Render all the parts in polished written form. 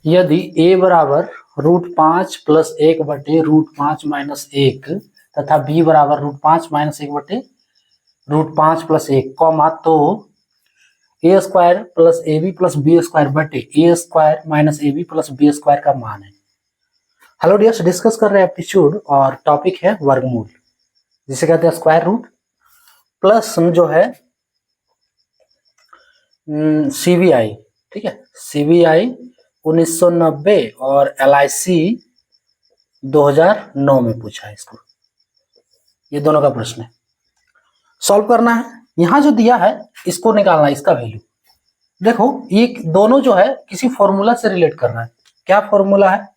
यदि a बराबर √5 + 1 / √5 - 1 तथा b बराबर √5 - 1 / √5 + 1 कॉमा तो a² + ab + b² बटे a² - ab + b² का मान है। हेलो डियर्स, डिस्कस कर रहे हैं एप्टीट्यूड और टॉपिक है वर्गमूल, जिसे कहते हैं स्क्वायर रूट प्लस जो है सीबीआई। ठीक है, सीबीआई 1990 और एलआईसी 2009 में पूछा है इसको। ये दोनों का प्रश्न है, सॉल्व करना है। यहां जो दिया है इसको निकालना है, इसका वैल्यू। देखो ये दोनों जो है किसी फॉर्मूला से रिलेट कर रहा है। क्या फॉर्मूला है?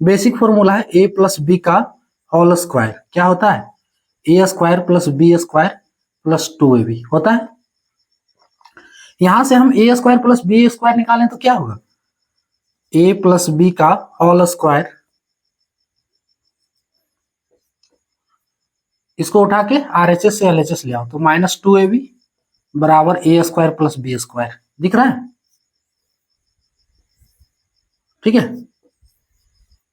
बेसिक फॉर्मूला है a + b का होल स्क्वायर। क्या होता है? a² + b² + 2ab होता है। यहां से हम a² + b² निकालें तो क्या होगा? a + b का होल स्क्वायर, इसको उठा के RHS से LHS ले आओ तो -2ab बराबर a² + b²। दिख रहा है? ठीक है,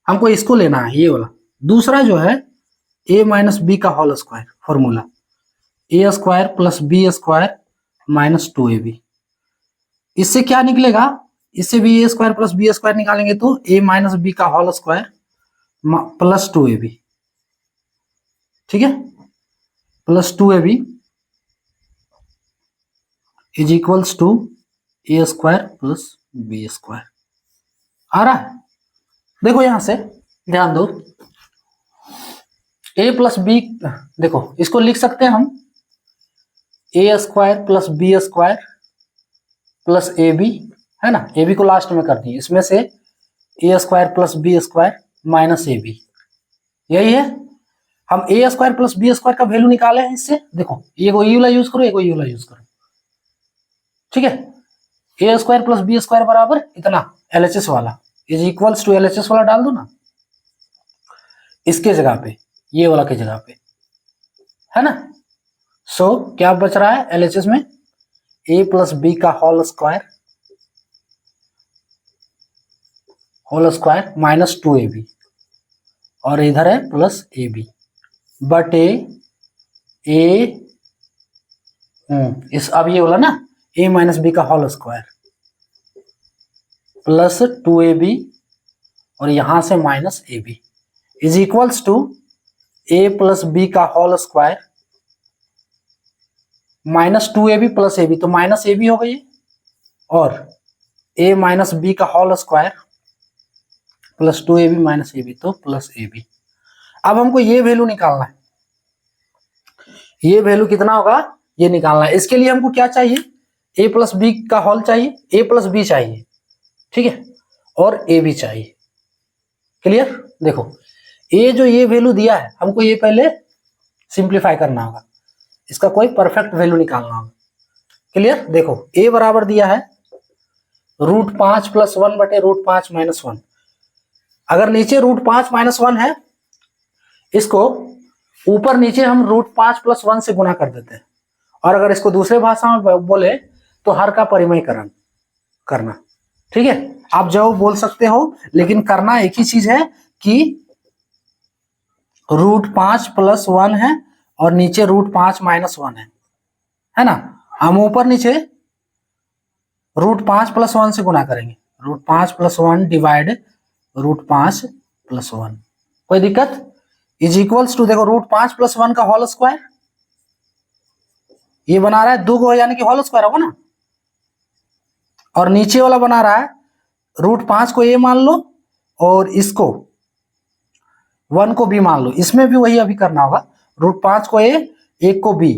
हमको इसको लेना है, ये वाला। दूसरा जो है a - b का whole square, formula a² + b² - 2ab। इससे क्या निकलेगा? इससे भी a² + b² निकालेंगे तो a - b का होल स्क्वायर + 2ab। ठीक है, + 2ab is equals to a² + b²। आ रहा है? देखो यहां से ध्यान दो, a + b, देखो इसको लिख सकते हैं हम a² + b² + ab, है ना। ab को लास्ट में कर दिए, इसमें से a² + b² - ab, यही है। हम a² + b² का वैल्यू निकाले हैं इससे। देखो ये वाला यूज करो, ये वाला यूज करो। ठीक है, a² + b² बराबर इतना, LHS वाला इज इक्वल्स टू LHS वाला डाल दो ना इसके जगह पे, ये वाला के जगह पे, है ना। सो क्या बच रहा है LHS में? a + b का होल स्क्वायर -2ab और इधर है +ab बटे a, इस अब ये वाला ना a - b का होल स्क्वायर +2ab और यहां से -ab is equals to a + b का होल स्क्वायर -2ab + ab, तो -ab हो गई, और a - b का होल स्क्वायर +2ab - ab, तो +ab। अब हमको ये वैल्यू निकालना है। ये वैल्यू कितना होगा ये निकालना है। इसके लिए हमको क्या चाहिए? a + b का होल चाहिए, a + b चाहिए, ठीक है, और ab चाहिए। क्लियर? देखो a जो ये वैल्यू दिया है, हमको ये पहले सिंप्लीफाई करना होगा, इसका कोई परफेक्ट वैल्यू निकालना होगा। क्लियर? देखो a बराबर दिया है √5 + 1 बटे √5 - 1। अगर नीचे √5 - 1 है, इसको ऊपर नीचे हम √5 + 1 से गुना कर देते हैं। और अगर इसको दूसरे भाषा में बोले तो हर का परिमयकरण करना। ठीक है, आप जो बोल सकते हो, लेकिन करना एक ही चीज है कि √5 + 1 है और नीचे √5 - 1 है ना। हम ऊपर नीचे √5 + 1 से गुना करेंगे, √5 + 1 डिवाइड √5 + 1। कोई दिक्कत? इज इक्वल्स टू, देखो √5 + 1 का होल स्क्वायर, ये बना रहा है 2 को, यानी कि होल स्क्वायर होगा ना, और नीचे वाला बना रहा है √5 को a मान लो और इसको 1 को b मान लो। इसमें भी वही अभी करना होगा, √5 को a, 1 को b,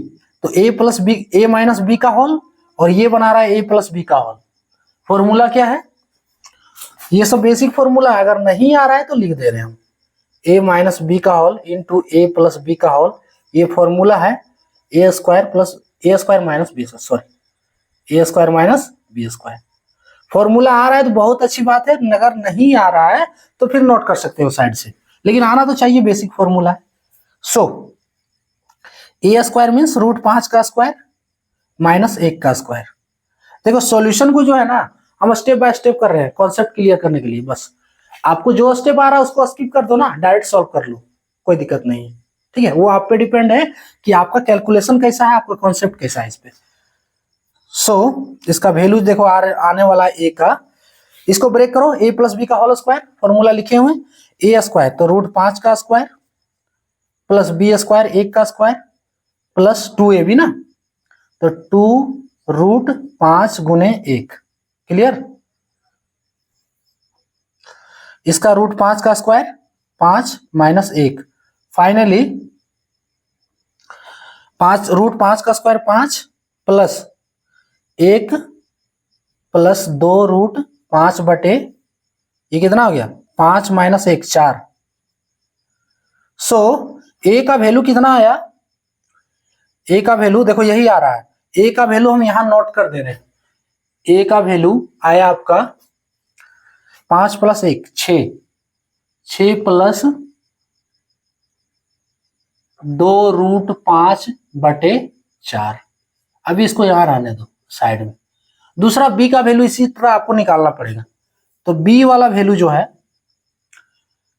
तो a + b, a - b का होल, और ये बना रहा है a + b का होल। फॉर्मूला क्या है? ये सब बेसिक फॉर्मूला है, अगर नहीं आ रहा है तो लिख दे रहे हैं हम, a - b का होल इंटू a + b का होल। ये फॉर्मूला है a² - b, sorry a² - b²। Formula आ रहा है तो बहुत अच्छी बात है, अगर नहीं आ रहा है तो फिर नोट कर सकते हो साइड से, लेकिन आना तो चाहिए, बेसिक फॉर्मूला है। सो a² मीन्स √5 का स्क्वायर - 1 का स्क्वायर। देखो सॉल्यूशन को जो है ना, हम स्टेप बाय स्टेप कर रहे हैं कॉन्सेप्ट क्लियर करने के लिए। बस आपको जो स्टेप आ रहा है उसको स्किप कर दो ना, डायरेक्ट सॉल्व कर लो, कोई दिक्कत नहीं है। ठीक है, वो आप पे डिपेंड है कि आपका कैलकुलेशन कैसा है, आपका कॉन्सेप्ट कैसा है इस पे। इसका वैल्यू देखो आने वाला है ए का, इसको ब्रेक करो, ए प्लस बी का होल स्क्वायर, फॉर्मूला लिखे हुए ए स्क्वायर तो √5 का स्क्वायर प्लस बी स्क्वायर 1 का स्क्वायर प्लस 2ab ना, तो 2√5 गुने 1। क्लियर? इसका √5 का स्क्वायर 5 माइनस 1, फाइनली √5 का स्क्वायर 5 प्लस 1 प्लस 2√5 बटे ये कितना हो गया 5 माइनस 1 4। ए का वैल्यू कितना आया, ए का वैल्यू देखो यही आ रहा है, ए का वैल्यू हम यहां नोट कर दे रहे हैं। ए का वैल्यू आया आपका 5 प्लस 1 6 प्लस 2√5 बटे 4। अभी इसको यहां रहने दो साइड में। दूसरा बी का वैल्यू इसी तरह आपको निकालना पड़ेगा। तो बी वाला वैल्यू जो है,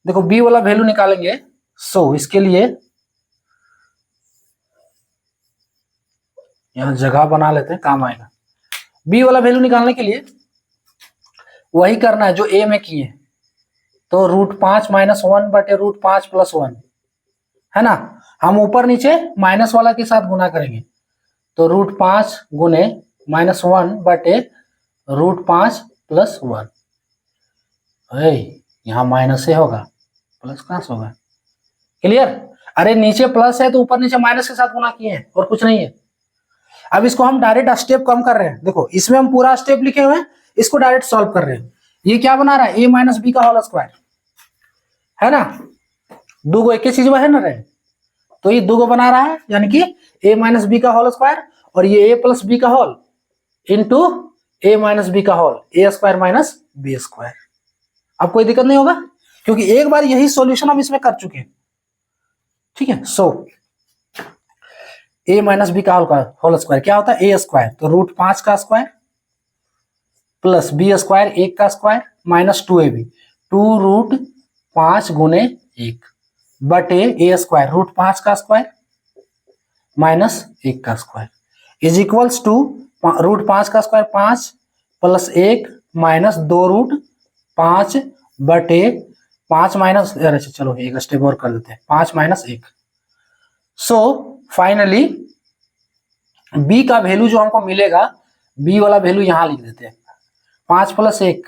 देखो बी वाला वैल्यू निकालेंगे। इसके लिए यहां जगह बना लेते हैं, काम आएगा। बी वाला वैल्यू निकालने के लिए वही करना है जो ए में किए, तो √5 माइनस 1 बटे √5 प्लस 1 है ना। हम ऊपर नीचे माइनस वाला के साथ गुना करेंगे, तो √5 गुने -1 बटे √5 प्लस 1। यहां माइनस से होगा, प्लस कहां से होगा? क्लियर? अरे नीचे प्लस है तो ऊपर नीचे माइनस के साथ गुना किए हैं, और कुछ नहीं है। अब इसको हम डायरेक्ट स्टेप कम कर रहे हैं। देखो इसमें हम पूरा स्टेप लिखे हुए हैं, इसको डायरेक्ट सॉल्व कर रहे हैं। ये क्या बना रहा है, a माइनस बी का होल स्क्वायर है ना। दो गो एक ही चीज है ना रहे, तो ये दो गो बना रहा है, यानी कि a माइनस बी का होल स्क्वायर, और ये a प्लस बी का whole into a minus B का whole, a square minus B square. अब कोई दिक्कत नहीं होगा, क्योंकि एक बार यही सॉल्यूशन हम इसमें कर चुके हैं। ठीक है, a माइनस बी का होल स्क्वायर क्या होता है, a स्क्वायर, तो √5 का स्क्वायर प्लस बी स्क्वायर 1 का स्क्वायर माइनस 2ab, 2√5 गुने 1 बटे a स्क्वायर √5 का स्क्वायर माइनस 1 का स्क्वायर इज इक्वल्स टू √5 का स्क्वायर 5 प्लस 1 माइनस 2√5 बटे 5 माइनस, चलो एक स्टेप और कर देते हैं, 5 माइनस 1। फाइनली b का वैल्यू जो हमको मिलेगा, b वाला वैल्यू यहां लिख देते हैं, 5 प्लस 1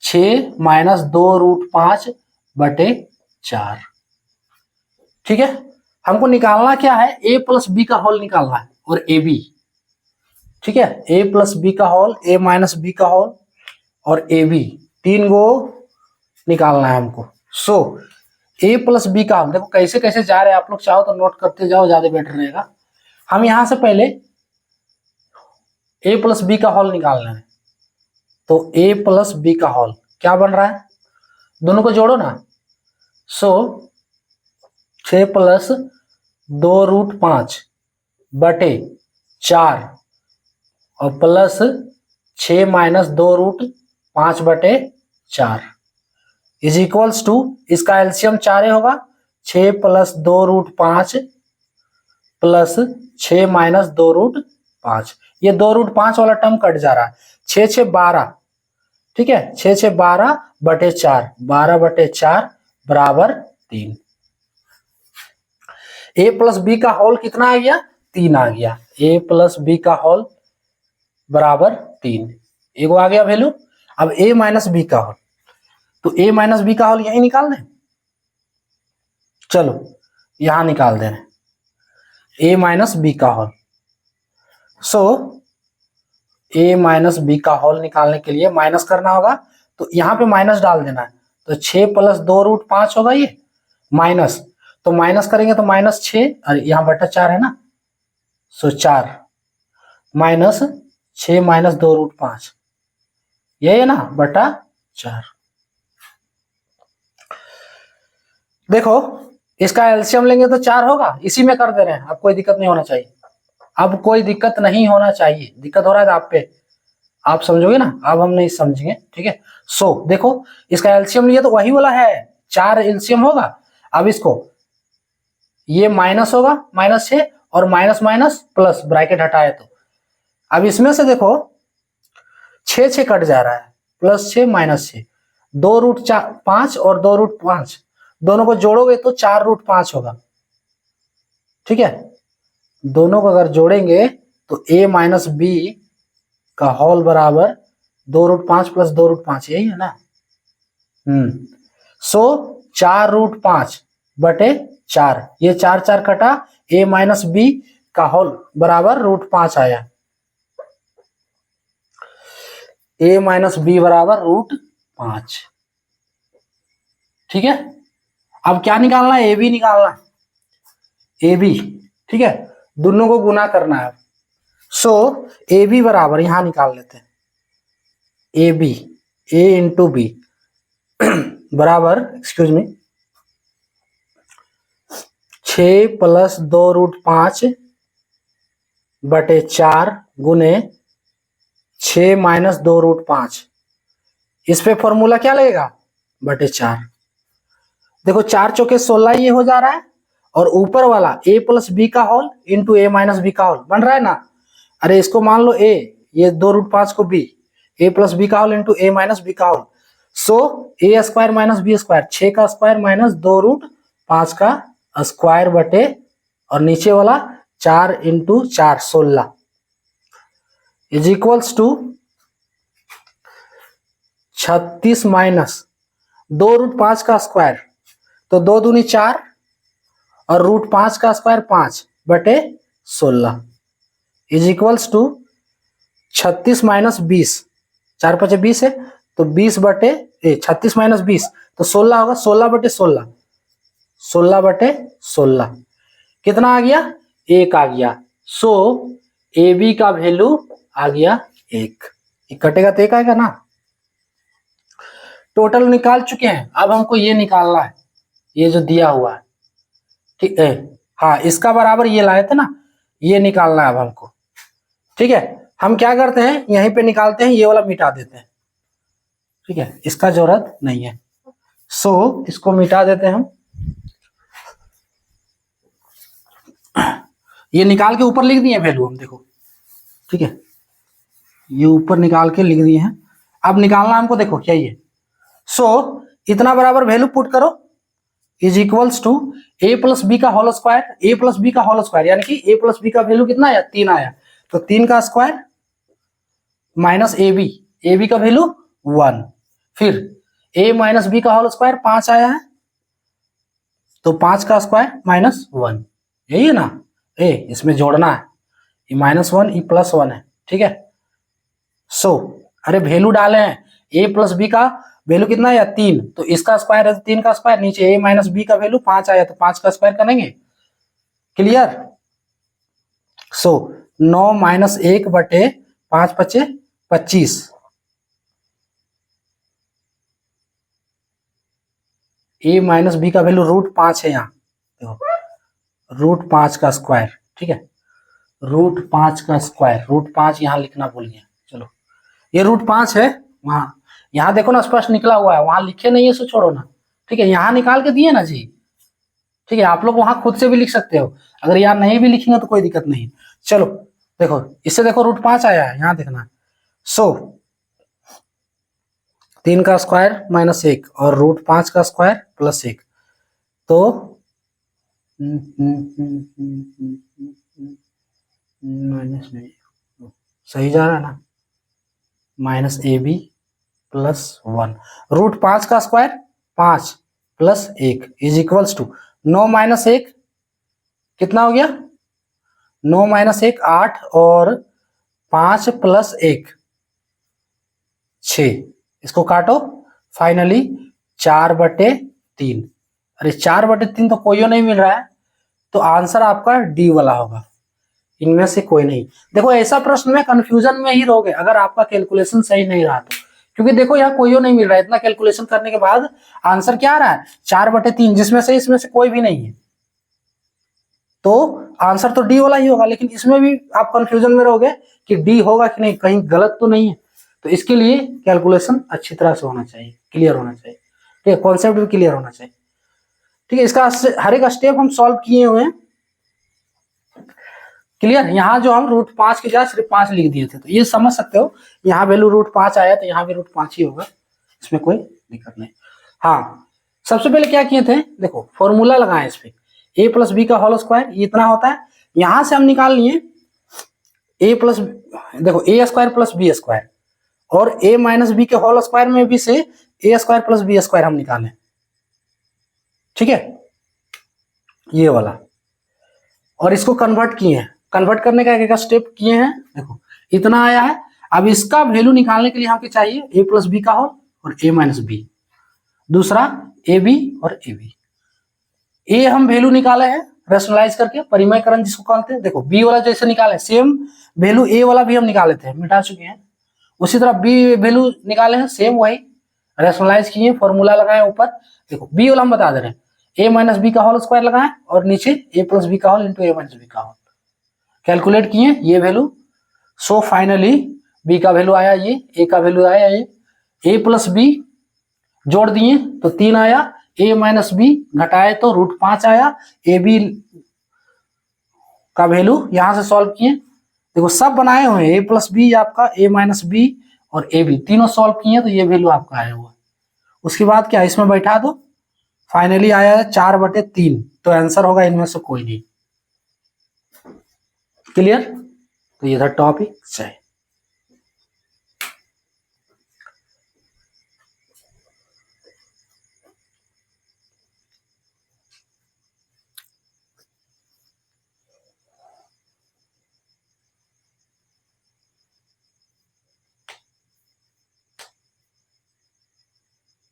6 माइनस 2√5 बटे 4। ठीक है, हमको निकालना क्या है, a प्लस बी का होल निकालना है, और ए बी। ठीक है, a प्लस बी का होल, a माइनस बी का होल और ए बी, 3 गो निकालना है हमको। a प्लस बी का होल, देखो कैसे कैसे जा रहे हैं आप लोग, चाहो तो नोट करते जाओ, ज्यादा बेटर रहेगा। हम यहां से पहले a प्लस बी का होल निकालना है, तो a प्लस बी का होल क्या बन रहा है, दोनों को जोड़ो ना। 6 प्लस 2√5 बटे 4 और प्लस 6 माइनस 2√5 बटे 4 इज इक्वल्स टू, इसका एलसीएम 4 होगा, 6 प्लस 2√5 प्लस 6 माइनस 2√5, ये 2√5 वाला टर्म कट जा रहा है, 6 6 12। ठीक है, 6 6 12 बटे 4, 12 बटे 4 बराबर 3। a प्लस बी का होल कितना आ गया, 3 आ गया, a प्लस बी का होल बराबर 3, एगो आ गया वैल्यू। अब a माइनस बी का होल, तो a माइनस बी का होल यही निकाल दें, चलो यहां निकाल दे रहे हैं a माइनस बी का होल। a माइनस बी का होल निकालने के लिए माइनस करना होगा, तो यहाँ पे माइनस डाल देना है, तो 6 प्लस 2√5 होगा ये माइनस, तो माइनस करेंगे तो माइनस 6, और यहाँ बटा 4 है ना, 4 माइनस 6 माइनस 2√5, यही है ना, बटा 4। देखो इसका एलसीएम लेंगे तो 4 होगा, इसी में कर दे रहे हैं, अब कोई दिक्कत नहीं होना चाहिए, अब कोई दिक्कत नहीं होना चाहिए। दिक्कत हो रहा है आप पे, आप समझोगे ना, अब हम नहीं समझेंगे, ठीक है। सो देखो इसका एलसीएम लिया तो वही वाला है, 4 एलसीएम होगा। अब इसको ये माइनस होगा, -6 और माइनस माइनस प्लस ब्रैकेट हटाए तो अब इसमें से देखो 6 कट जा रहा है, +6 -6, 2√5 और 2√5 दोनों को जोड़ोगे तो 4√5 होगा, ठीक है। दोनों को अगर जोड़ेंगे तो a माइनस बी का होल बराबर 2√5 + 2√5, यही है ना। सो 4√5 बटे 4, ये 4 4 कटा, a माइनस बी का होल बराबर √5 आया, a माइनस बी बराबर √5, ठीक है। अब क्या निकालना है, ए बी निकालना है, ए बी, ठीक है, दोनों को गुना करना है। सो ए बी बराबर यहां निकाल लेते हैं, a b, a into b बराबर, एक्सक्यूज मी, 6 + 2√5 बटे 4 गुने 6 - 2√5, इस पे फॉर्मूला क्या लगेगा, बटे 4। देखो 4 चौके 16 ये हो जा रहा है, और ऊपर वाला a + b का whole into a minus B का होल बन रहा है ना। अरे इसको मान लो a, ये 2√5 को b, a + b का whole into a minus B का होल। सो a² - b², 6 का स्क्वायर माइनस 2√5 का स्क्वायर बटे, और नीचे वाला 4 × 4 16 इज इक्वल्स टू 36 माइनस 2√5 का स्क्वायर, तो 2 दूनी 4 और √5 का स्क्वायर 5 बटे 16 इज इक्वल्स टू 36 माइनस 20, 4 × 5 = 20 है, तो 20 बटे 36 माइनस 20 तो 16 होगा, 16 बटे 16, 16 बटे 16 कितना आ गया, 1 आ गया। सो ए बी का वैल्यू आ गया 1, कटेगा तो 1 आएगा ना। टोटल निकाल चुके हैं, अब हमको ये निकालना है, ये जो दिया हुआ है, ठीक है, हाँ इसका बराबर ये लाए थे ना, ये निकालना है अब हमको, ठीक है। हम क्या करते हैं, यहीं पे निकालते हैं, ये वाला मिटा देते हैं, ठीक है, इसका जरूरत नहीं है। सो इसको मिटा देते हैं हम, ये निकाल के ऊपर लिख दिए वैल्यू हम, देखो, ठीक है, ये ऊपर निकाल के लिख दिए हैं। अब निकालना हमको, देखो क्या ये, सो इतना बराबर वैल्यू पुट करो, is equals to a + b का होल स्क्वायर, a + b का होल स्क्वायर, यानी कि a + b का वैल्यू कितना आया, 3 आया, तो 3 का स्क्वायर माइनस ए बी का वैल्यू 1, फिर a माइनस बी का होल स्क्वायर 5 आया है, तो 5 का स्क्वायर -1, यही है ना। इसमें जोड़ना है, ये -1 ये +1 है, ठीक है। सो अरे वैल्यू डाले हैं, a + b का वैल्यू कितना आया, 3, तो इसका स्क्वायर है 3 का स्क्वायर, नीचे a माइनस बी का वैल्यू 5 आया, तो 5 का स्क्वायर करेंगे, क्लियर। सो 9 - 1 बटे 5 × 5 = 25, a माइनस बी का वैल्यू √5 है, यहाँ देखो √5 का स्क्वायर, ठीक है, √5 का स्क्वायर, √5 यहाँ लिखना भूल गया, चलो ये √5 है, वहां यहाँ देखो ना स्पष्ट निकला हुआ है, वहां लिखे नहीं है, सो छोड़ो ना, ठीक है, यहाँ निकाल के दिए ना जी, ठीक है, आप लोग वहां खुद से भी लिख सकते हो, अगर यहाँ नहीं भी लिखेंगे तो कोई दिक्कत नहीं। चलो देखो, इससे देखो √5 आया है, यहाँ देखना। सो 3 का स्क्वायर -1 और √5 का स्क्वायर +1, तो माइनस नहीं, सही जा रहा है ना, -ab +1, √5 का स्क्वायर 5 + 1 इज इक्वल्स टू 9 - 1 कितना हो गया, 9 - 1 8 और 5 + 1 6, इसको काटो, फाइनली 4/3, अरे 4/3 तो कोई नहीं मिल रहा है, तो आंसर आपका डी वाला होगा, इनमें से कोई नहीं। देखो ऐसा प्रश्न में कंफ्यूजन में ही रहोगे अगर आपका कैलकुलेशन सही नहीं रहा तो, क्योंकि देखो यहाँ कोई नहीं मिल रहा है, इतना कैलकुलेशन करने के बाद आंसर क्या आ रहा है, 4/3, जिसमें से इसमें से कोई भी नहीं है, तो आंसर तो डी वाला ही होगा। लेकिन इसमें भी आप कंफ्यूजन में रहोगे कि डी होगा कि नहीं, कहीं गलत तो नहीं है, तो इसके लिए कैलकुलेशन अच्छी तरह से होना चाहिए, क्लियर होना चाहिए, ठीक है, कॉन्सेप्ट भी क्लियर होना चाहिए, ठीक है। इसका हर एक स्टेप हम सॉल्व किए हुए हैं, क्लियर। यहाँ जो हम √5 की जगह सिर्फ 5 लिख दिए थे, तो ये समझ सकते हो, यहाँ वैल्यू √5 आया तो यहाँ भी √5 ही होगा, इसमें कोई दिक्कत नहीं। हाँ, सबसे पहले क्या किए थे, देखो फॉर्मूला लगाए इस पे, a प्लस बी का होल स्क्वायर, ये इतना होता है, यहां से हम निकाल लिए a प्लस, देखो a square plus b square, और a माइनस बी के होल स्क्वायर में भी से a square plus b square हम निकालें, ठीक है, ये वाला, और इसको कन्वर्ट किए हैं, कन्वर्ट करने का एक स्टेप किए हैं, देखो इतना आया है। अब इसका वैल्यू निकालने के लिए हमको चाहिए a प्लस बी का होल और a माइनस बी, दूसरा ए बी और ए बी। ए हम वैल्यू निकाले हैं रैशनलाइज करके, परिमयकरण जिसको कहते हैं, देखो बी वाला जैसे निकाले सेम वैल्यू ए वाला भी हम निकाले थे, मिटा चुके हैं, उसी तरह बी वैल्यू निकाले हैं, सेम वही रैशनलाइज किए, फॉर्मूला लगाए ऊपर, देखो बी वाला हम बता दे रहे हैं, ए माइनस बी का होल स्क्वायर लगाए और नीचे ए प्लस बी का होल इंटू ए माइनस बी का होल, कैलकुलेट किए ये वैल्यू, सो फाइनली बी का वैल्यू आया ये, ए का वैल्यू आया ये, ए प्लस बी जोड़ दिए तो 3 आया, a माइनस बी घटाए तो √5 आया, ए बी का वैल्यू यहां से सॉल्व किए, देखो सब बनाए हुए हैं, a प्लस बी आपका, a माइनस बी और ए बी तीनों सॉल्व किए तो ये वैल्यू आपका आया हुआ। उसके बाद क्या इसमें बैठा दो, फाइनली आया है 4/3, तो आंसर होगा इनमें से कोई नहीं, क्लियर। तो ये था टॉपिक।